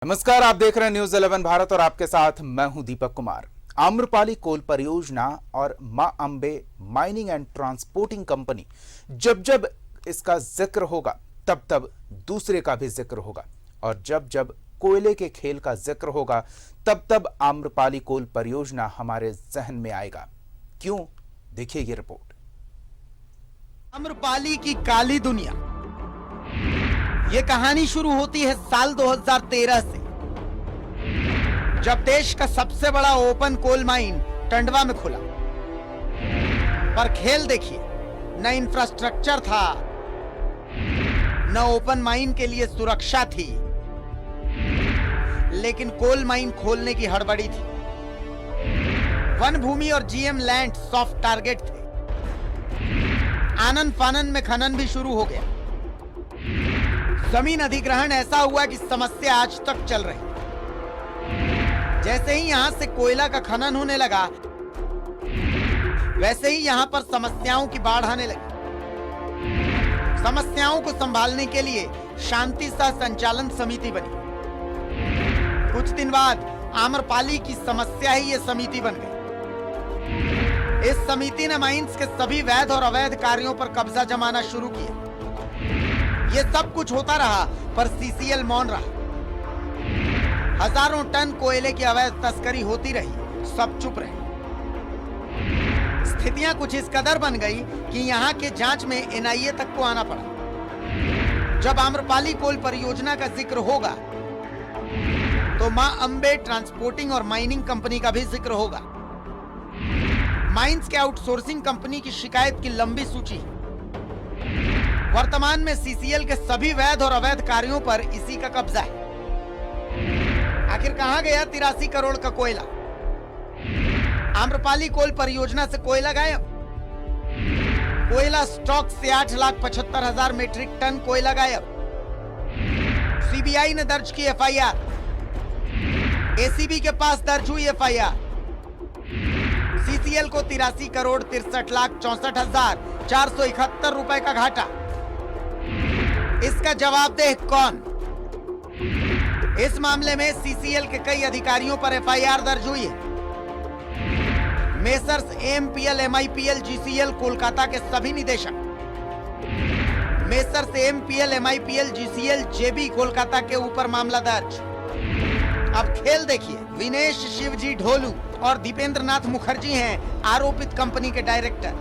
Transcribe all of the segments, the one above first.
नमस्कार, आप देख रहे हैं न्यूज 11 भारत और आपके साथ मैं हूं दीपक कुमार। आम्रपाली कोल परियोजना और मां Ambe mining and transporting company, जब जब इसका जिक्र होगा तब तब दूसरे का भी जिक्र होगा, और जब जब कोयले के खेल का जिक्र होगा तब तब आम्रपाली कोल परियोजना हमारे जहन में आएगा। क्यों? देखिए ये रिपोर्ट। आम्रपाली की काली दुनिया, ये कहानी शुरू होती है साल 2013 से, जब देश का सबसे बड़ा ओपन कोल माइन टंडवा में खुला। पर खेल देखिए, न इंफ्रास्ट्रक्चर था, न ओपन माइन के लिए सुरक्षा थी, लेकिन कोल माइन खोलने की हड़बड़ी थी। वन भूमि और जीएम लैंड सॉफ्ट टारगेट थे। आनन फानन में खनन भी शुरू हो गया। जमीन अधिग्रहण ऐसा हुआ कि समस्या आज तक चल रही। जैसे ही यहां से कोयला का खनन होने लगा, वैसे ही यहां पर समस्याओं की बाढ़ आने लगी। समस्याओं को संभालने के लिए शांति सह संचालन समिति बनी। कुछ दिन बाद आम्रपाली की समस्या ही ये समिति बन गई। इस समिति ने माइंस के सभी वैध और अवैध कार्यों पर कब्जा जमाना शुरू किया। ये सब कुछ होता रहा, पर सीसीएल मौन रहा। हजारों टन कोयले की अवैध तस्करी होती रही, सब चुप रहे। स्थितियां कुछ इस कदर बन गई कि यहां के जांच में एनआईए तक को आना पड़ा। जब आम्रपाली कोल परियोजना का जिक्र होगा तो मां अंबे ट्रांसपोर्टिंग और माइनिंग कंपनी का भी जिक्र होगा। माइंस के आउटसोर्सिंग कंपनी की शिकायत की लंबी सूची है। वर्तमान में सीसीएल के सभी वैध और अवैध कार्यों पर इसी का कब्जा है। आखिर कहां गया 83 करोड़ का कोयला? आम्रपाली कोल परियोजना से कोयला गायब। कोयला स्टॉक से 8,75,000 मीट्रिक टन कोयला गायब। सीबीआई ने दर्ज की एफआईआर। एसीबी के पास दर्ज हुई एफआईआर। सीसीएल को 83 करोड़ 63,64,471 रुपए का घाटा। इसका जवाबदेह कौन? इस मामले में सीसीएल के कई अधिकारियों पर एफआईआर दर्ज हुई है। मेसर्स एमपीएल, एमआईपीएल, जीसीएल कोलकाता के सभी निदेशक, मेसर्स एमपीएल, एमआईपीएल, जीसीएल, जेबी कोलकाता के ऊपर मामला दर्ज। अब खेल देखिए, विनेश शिवजी ढोलू और दीपेंद्र नाथ मुखर्जी हैं आरोपित कंपनी के डायरेक्टर,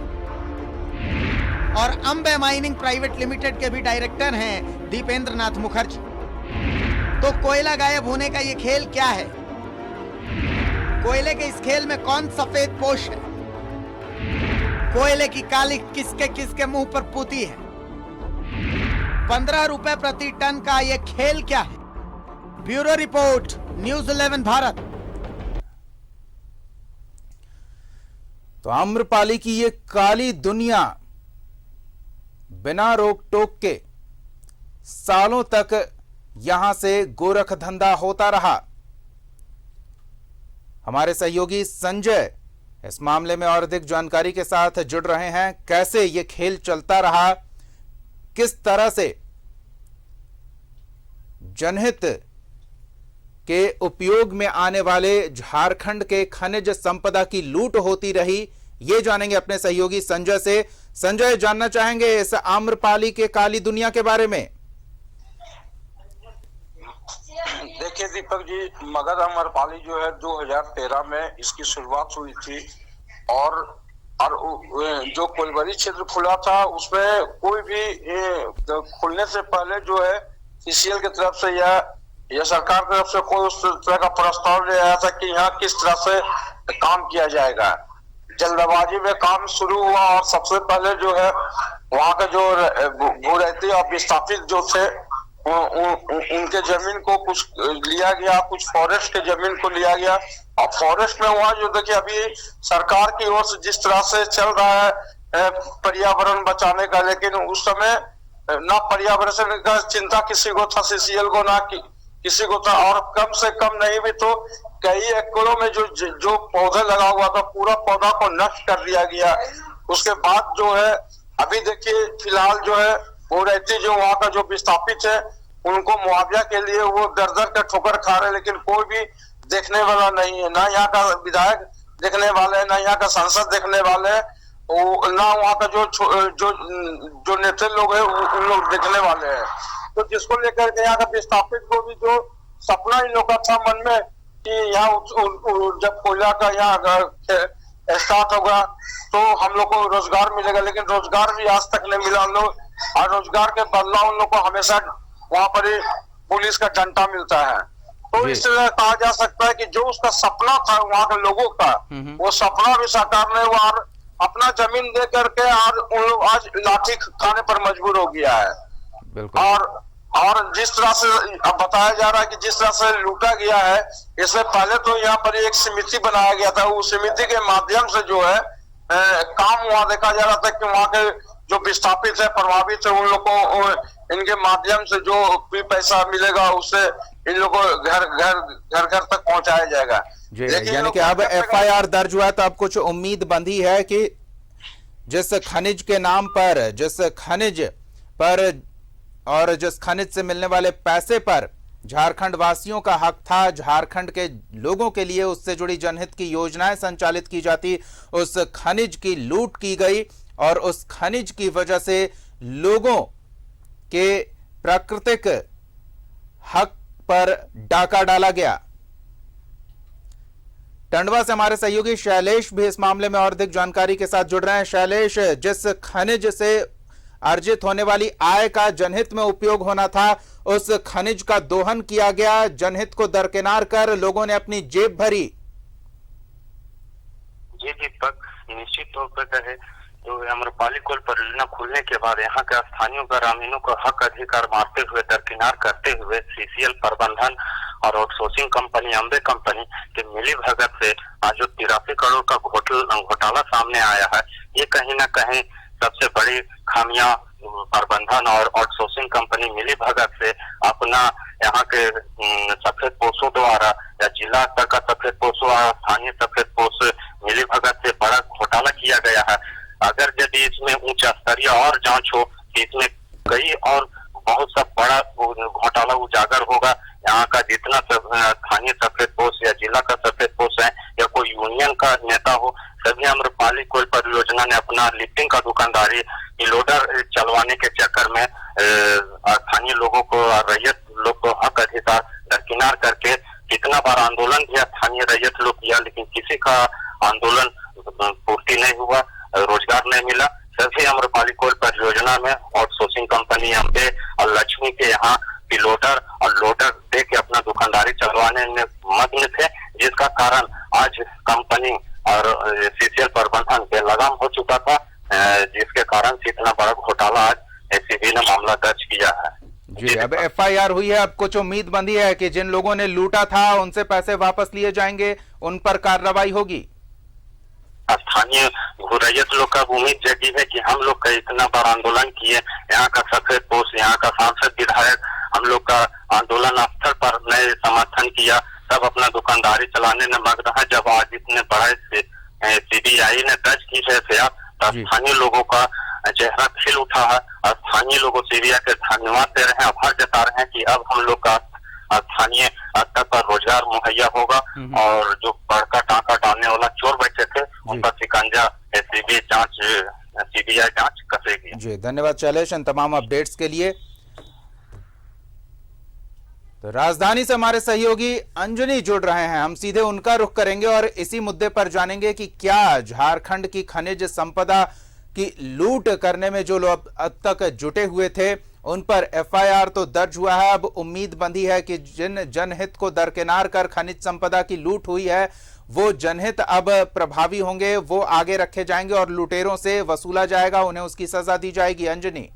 और अंबे माइनिंग प्राइवेट लिमिटेड के भी डायरेक्टर हैं दीपेंद्र नाथ मुखर्जी। तो कोयला गायब होने का ये खेल क्या है? कोयले के इस खेल में कौन सफेद पोश है? कोयले की काली किसके किसके मुंह पर पुती है? 15 रुपए प्रति टन का ये खेल क्या है? Bureau report, news 11 Bharat. तो आम्रपाली की ये काली दुनिया बिना रोक टोक के सालों तक यहां से गोरख धंधा होता रहा। हमारे सहयोगी संजय इस मामले में और अधिक जानकारी के साथ जुड़ रहे हैं। कैसे ये खेल चलता रहा, किस तरह से जनहित के उपयोग में आने वाले झारखंड के खनिज संपदा की लूट होती रही, ये जानेंगे अपने सहयोगी संजय से। संजय, जानना चाहेंगे इस आम्रपाली के काली दुनिया के बारे में। देखिए दीपक जी, मगध आम्रपाली जो है 2013 में इसकी शुरुआत हुई थी, और जो कोलबरी क्षेत्र खुला था उसमें कोई भी खुलने से पहले जो है सीसीएल की तरफ से या सरकार की तरफ से कोई उस तरह का प्रस्ताव नहीं आया था कि यहाँ किस तरह से काम किया जाएगा। जल्दबाजी में काम शुरू हुआ, और सबसे पहले जो है वहाँ के जो भूरैती और विस्थापित जो थे उनके जमीन को कुछ लिया गया, कुछ फॉरेस्ट के जमीन को लिया गया। और फॉरेस्ट में वहाँ जो देखिए अभी सरकार की ओर से जिस तरह से चल रहा है पर्यावरण बचाने का, लेकिन उस समय ना पर्यावरण का चिंता किसी को था, सीसीएल को ना किसी को था। और कम से कम नहीं भी तो कई एकड़ों में जो पौधे लगा हुआ था, पूरा पौधा को नष्ट कर दिया गया। उसके बाद जो है अभी देखिए फिलहाल जो है वो रहती जो वहाँ का जो विस्थापित है उनको मुआवजा के लिए वो दर दर का ठोकर खा रहे हैं, लेकिन कोई भी देखने वाला नहीं है। ना यहाँ का विधायक देखने वाले हैं, ना यहाँ का सांसद देखने वाले हैं, ना वहाँ का जो नेता लोग हैं उन लोग देखने वाले हैं। तो जिसको लेकर के यहाँ का विस्थापित को भी जो सपना इन लोग का था मन में कि यहाँ जब कोयला का यहाँ स्टार्ट होगा तो हम लोग को रोजगार मिलेगा, लेकिन रोजगार भी आज तक नहीं मिला उन लोग। और रोजगार के बदला उन लोग को हमेशा वहां पर ही पुलिस का डंडा मिलता है। तो इस तरह कहा जा सकता है कि जो उसका सपना था वहां के लोगों का, वो सपना भी साकार नहीं हुआ और अपना जमीन दे करके और उन लोग आज लाठी खाने पर मजबूर हो गया है। और जिस तरह से अब बताया जा रहा है कि जिस तरह से लूटा गया है, इससे पहले तो यहाँ पर एक समिति बनाया गया था। उस समिति के माध्यम से जो है काम वहां देखा जा रहा था कि वहां के जो विस्थापित है, प्रभावित है, उन लोग को इनके माध्यम से जो भी पैसा मिलेगा उससे इन लोगों को घर तक पहुंचाया जाएगा। यानी कि अब FIR दर्ज हुआ तो अब कुछ उम्मीद बंधी है कि जिस खनिज के नाम पर, जिस खनिज पर और जिस खनिज से मिलने वाले पैसे पर झारखंड वासियों का हक था, झारखंड के लोगों के लिए उससे जुड़ी जनहित की योजनाएं संचालित की जाती, उस खनिज की लूट की गई और उस खनिज की वजह से लोगों के प्राकृतिक हक पर डाका डाला गया। टंडवा से हमारे सहयोगी शैलेश भी इस मामले में और अधिक जानकारी के साथ जुड़ रहे हैं। शैलेश, जिस खनिज से अर्जित होने वाली आय का जनहित में उपयोग होना था, उस खनिज का दोहन किया गया, जनहित को दरकिनार कर लोगों ने अपनी जेब भरी। जी दीपक, निश्चित तौर पर कहे तो आम्रपाली कोल परियोजना खुलने के बाद यहाँ के स्थानीय ग्रामीणों को हक अधिकार मारते हुए दरकिनार करते हुए CCL प्रबंधन और आउटसोर्सिंग कंपनी अम्बे कंपनी के मिली भगत से आज जो 83 करोड़ का घोटाला सामने आया है, ये कहीं ना कहीं सबसे बड़ी खामियां प्रबंधन और आउटसोर्सिंग कंपनी मिली भगत से अपना यहाँ के सफेद पोषों द्वारा या जिला स्तर का सफेद पोषो और स्थानीय सफेद पोष मिली भगत से बड़ा घोटाला किया गया है। अगर यदि इसमें उच्च स्तरीय और जांच हो तो इसमें कई और बहुत सा बड़ा घोटाला उजागर होगा। यहाँ का जितना स्थानीय सफेद पोष या जिला का सफेद पोष है या कोई यूनियन का नेता हो, सभी आम्रपाली कोल परियोजना ने अपना लिफ्टिंग का दुकानदारी लोडर चलवाने के चक्कर में स्थानीय लोगों को, रैयत लोग को हक अधिकार दरकिनार करके कितना बार आंदोलन किया स्थानीय रैयत लोग किया, लेकिन किसी का आंदोलन पूर्ति नहीं हुआ, रोजगार नहीं मिला। सभी आम्रपाली कोल परियोजना में आउटसोर्सिंग कंपनी अम्बे और लक्ष्मी के यहाँ पिलोडर और लोडर दे के अपना दुकानदारी चलवाने में मग्न थे, जिसका कारण आज कंपनी और CCL प्रबंधन बेलगाम हो चुका था, जिसके कारण इतना बड़ा घोटाला आज ACB ने मामला दर्ज किया है। जी, अब FIR हुई है, अब कुछ उम्मीद बंधी है कि जिन लोगों ने लूटा था उनसे पैसे वापस लिए जाएंगे, उन पर कार्रवाई होगी। स्थानीय रैयत लोग का उम्मीद जगी है कि हम लोग का इतना बार आंदोलन किए, यहाँ का सफेद पोष, यहाँ का सांसद विधायक हम लोग का आंदोलन स्तर पर नए समर्थन किया, सब अपना दुकानदारी चलाने में मग्न है। जब आज इतने बड़े CBI ने दर्ज की है FIR, तो स्थानीय लोगों का चेहरा खिल उठा है और स्थानीय लोगों CBI के धन्यवाद दे रहे हैं, आभार जता रहे हैं कि अब हम लोग का स्थानीय स्तर पर रोजगार मुहैया होगा और जो बड़का टाका डालने वाला चोर बैठे थे उनका शिकंजा CBI जांच कसेगी। जी, धन्यवाद शैलेश इन तमाम अपडेट्स के लिए। तो राजधानी से हमारे सहयोगी अंजनी जुड़ रहे हैं, हम सीधे उनका रुख करेंगे और इसी मुद्दे पर जानेंगे कि क्या झारखंड की खनिज संपदा की लूट करने में जो लोग अब तक जुटे हुए थे उन पर FIR तो दर्ज हुआ है। अब उम्मीद बंधी है कि जिन जनहित को दरकिनार कर खनिज संपदा की लूट हुई है वो जनहित अब प्रभावी होंगे, वो आगे रखे जाएंगे और लुटेरों से वसूला जाएगा, उन्हें उसकी सजा दी जाएगी। अंजनी,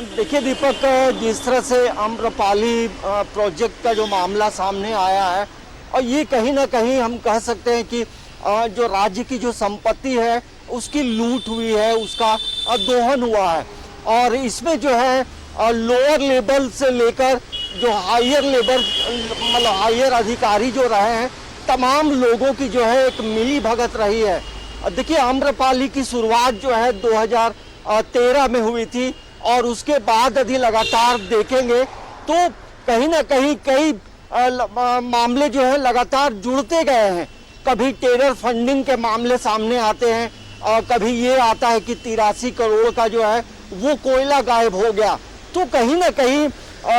देखिए दीपक, जिस तरह से आम्रपाली प्रोजेक्ट का जो मामला सामने आया है और ये कहीं ना कहीं हम कह सकते हैं कि जो राज्य की जो संपत्ति है उसकी लूट हुई है, उसका दोहन हुआ है और इसमें जो है लोअर लेवल से लेकर जो हायर लेवल मतलब हायर अधिकारी जो रहे हैं तमाम लोगों की जो है एक मिली भगत रही है। देखिए आम्रपाली की शुरुआत जो है 2013 में हुई थी और उसके बाद यदि लगातार देखेंगे तो कहीं ना कहीं कई मामले जो है लगातार जुड़ते गए हैं। कभी टेरर फंडिंग के मामले सामने आते हैं और कभी ये आता है कि 83 करोड़ का जो है वो कोयला गायब हो गया। तो कहीं ना कहीं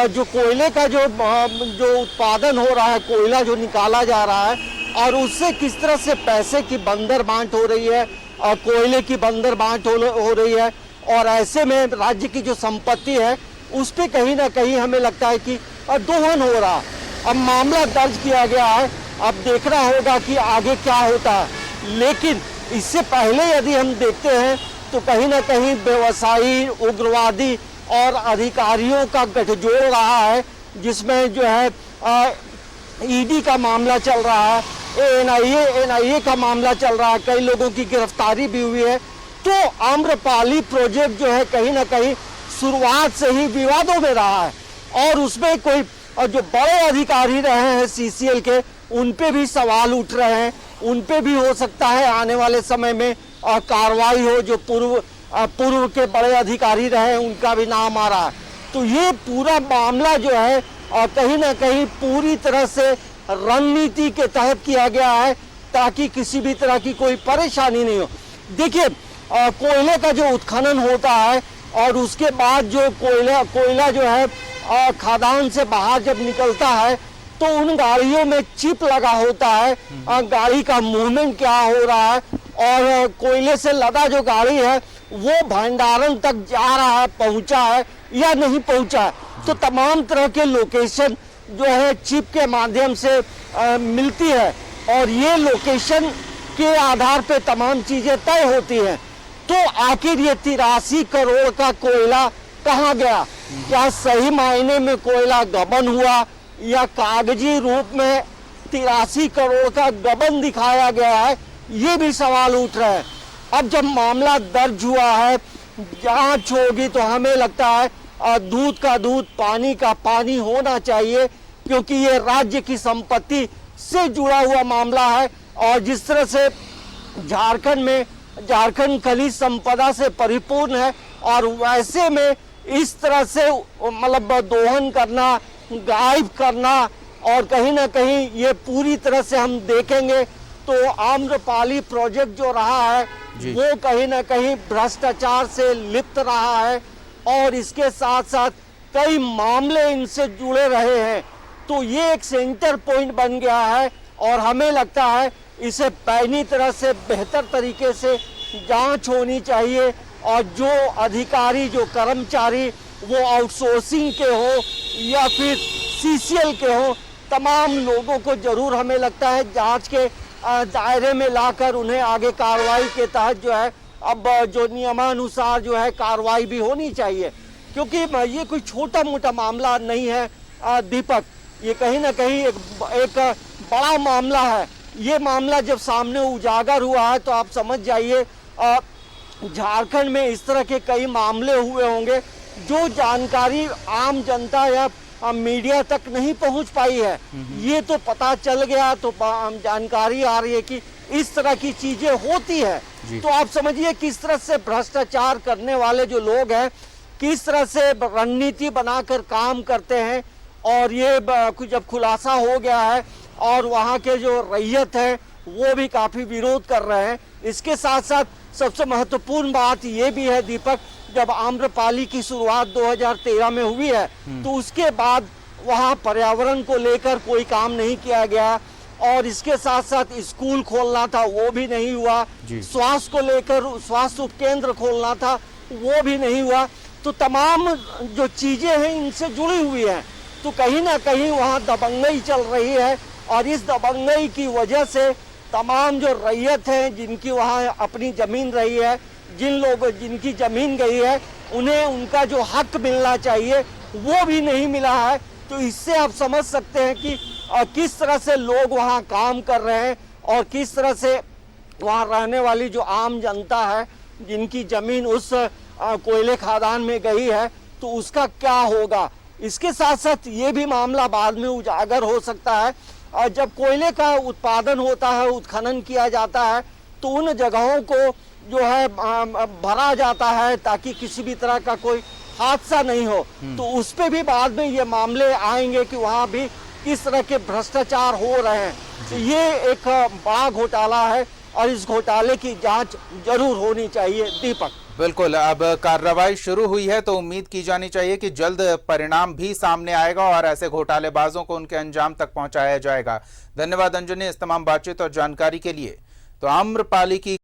जो कोयले का जो उत्पादन हो रहा है, कोयला जो निकाला जा रहा है और उससे किस तरह से पैसे की बंदर बांट हो रही है और कोयले की बंदर बांट हो रही है, और ऐसे में राज्य की जो संपत्ति है उस पर कहीं ना कहीं हमें लगता है कि दोहन हो रहा। अब मामला दर्ज किया गया है, अब देखना होगा कि आगे क्या होता है। लेकिन इससे पहले यदि हम देखते हैं तो कहीं ना कहीं व्यवसायी, उग्रवादी और अधिकारियों का गठजोड़ रहा है, जिसमें जो है ईडी का मामला चल रहा है, एनआईए का मामला चल रहा है, कई लोगों की गिरफ्तारी भी हुई है। तो आम्रपाली प्रोजेक्ट जो है कहीं ना कहीं शुरुआत से ही विवादों में रहा है और उसमें कोई जो बड़े अधिकारी रहे हैं सीसीएल के, उन पे भी सवाल उठ रहे हैं। उन पे भी हो सकता है आने वाले समय में कार्रवाई हो। जो पूर्व के बड़े अधिकारी रहे उनका भी नाम आ रहा है। तो ये पूरा मामला जो है कहीं ना कहीं पूरी तरह से रणनीति के तहत किया गया है ताकि किसी भी तरह की कोई परेशानी नहीं हो। देखिए, कोयले का जो उत्खनन होता है और उसके बाद जो कोयला जो है खदान से बाहर जब निकलता है तो उन गाड़ियों में चिप लगा होता है, गाड़ी का मूवमेंट क्या हो रहा है और कोयले से लदा जो गाड़ी है वो भंडारण तक जा रहा है, पहुंचा है या नहीं पहुंचा है। तो तमाम तरह के लोकेशन जो है चिप के माध्यम से मिलती है और ये लोकेशन के आधार पे तमाम चीजें तय होती हैं। तो आखिर ये 83 करोड़ का कोयला कहाँ गया? क्या सही मायने में कोयला गबन हुआ या कागजी रूप में 83 करोड़ का गबन दिखाया गया है? ये भी सवाल उठ रहे हैं। अब जब मामला दर्ज हुआ है, जांच होगी, तो हमें लगता है दूध का दूध, पानी का पानी होना चाहिए, क्योंकि ये राज्य की संपत्ति से जुड़ा हुआ मामला है। और जिस तरह से झारखंड खनिज संपदा से परिपूर्ण है और वैसे में इस तरह से मतलब दोहन करना, गायब करना, और कहीं ना कहीं ये पूरी तरह से हम देखेंगे तो आम्रपाली प्रोजेक्ट जो रहा है वो कहीं ना कहीं भ्रष्टाचार से लिप्त रहा है और इसके साथ साथ कई मामले इनसे जुड़े रहे हैं। तो ये एक सेंटर पॉइंट बन गया है और हमें लगता है इसे पैनी तरह से बेहतर तरीके से जांच होनी चाहिए और जो अधिकारी, जो कर्मचारी वो आउटसोर्सिंग के हो या फिर सीसीएल के हो, तमाम लोगों को जरूर हमें लगता है जांच के दायरे में लाकर उन्हें आगे कार्रवाई के तहत जो है अब जो नियमानुसार जो है कार्रवाई भी होनी चाहिए, क्योंकि ये कोई छोटा मोटा मामला नहीं है दीपक। ये कहीं ना कहीं एक बड़ा मामला है। ये मामला जब सामने उजागर हुआ है तो आप समझ जाइए झारखंड में इस तरह के कई मामले हुए होंगे जो जानकारी आम जनता या मीडिया तक नहीं पहुंच पाई है। ये तो पता चल गया तो जानकारी आ रही है कि इस तरह की चीजें होती है। तो आप समझिए किस तरह से भ्रष्टाचार करने वाले जो लोग हैं किस तरह से रणनीति बनाकर काम करते हैं। और ये जब खुलासा हो गया है और वहाँ के जो रैयत है वो भी काफी विरोध कर रहे हैं। इसके साथ साथ सबसे महत्वपूर्ण बात ये भी है दीपक, जब आम्रपाली की शुरुआत 2013 में हुई है तो उसके बाद वहाँ पर्यावरण को लेकर कोई काम नहीं किया गया और इसके साथ साथ स्कूल खोलना था वो भी नहीं हुआ, स्वास्थ्य को लेकर स्वास्थ्य उपकेंद्र खोलना था वो भी नहीं हुआ। तो तमाम जो चीजें हैं इनसे जुड़ी हुई हैं। तो कहीं ना कहीं वहाँ दबंगई चल रही है और इस दबंगई की वजह से तमाम जो रैयत हैं जिनकी वहाँ अपनी जमीन रही है, जिन लोगों जिनकी जमीन गई है, उन्हें उनका जो हक मिलना चाहिए वो भी नहीं मिला है। तो इससे आप समझ सकते हैं कि किस तरह से लोग वहाँ काम कर रहे हैं और किस तरह से वहाँ रहने वाली जो आम जनता है जिनकी जमीन उस कोयले खदान में गई है तो उसका क्या होगा। इसके साथ साथ ये भी मामला बाद में उजागर हो सकता है और जब कोयले का उत्पादन होता है, उत्खनन किया जाता है तो उन जगहों को जो है भरा जाता है ताकि किसी भी तरह का कोई हादसा नहीं हो, तो उस पे भी बाद में ये मामले आएंगे कि वहाँ भी किस तरह के भ्रष्टाचार हो रहे हैं। तो ये एक बड़ा घोटाला है और इस घोटाले की जांच जरूर होनी चाहिए। दीपक, बिल्कुल, अब कार्रवाई शुरू हुई है तो उम्मीद की जानी चाहिए कि जल्द परिणाम भी सामने आएगा और ऐसे घोटालेबाजों को उनके अंजाम तक पहुंचाया जाएगा। धन्यवाद अंजनी इस तमाम बातचीत और जानकारी के लिए। तो आम्रपाली की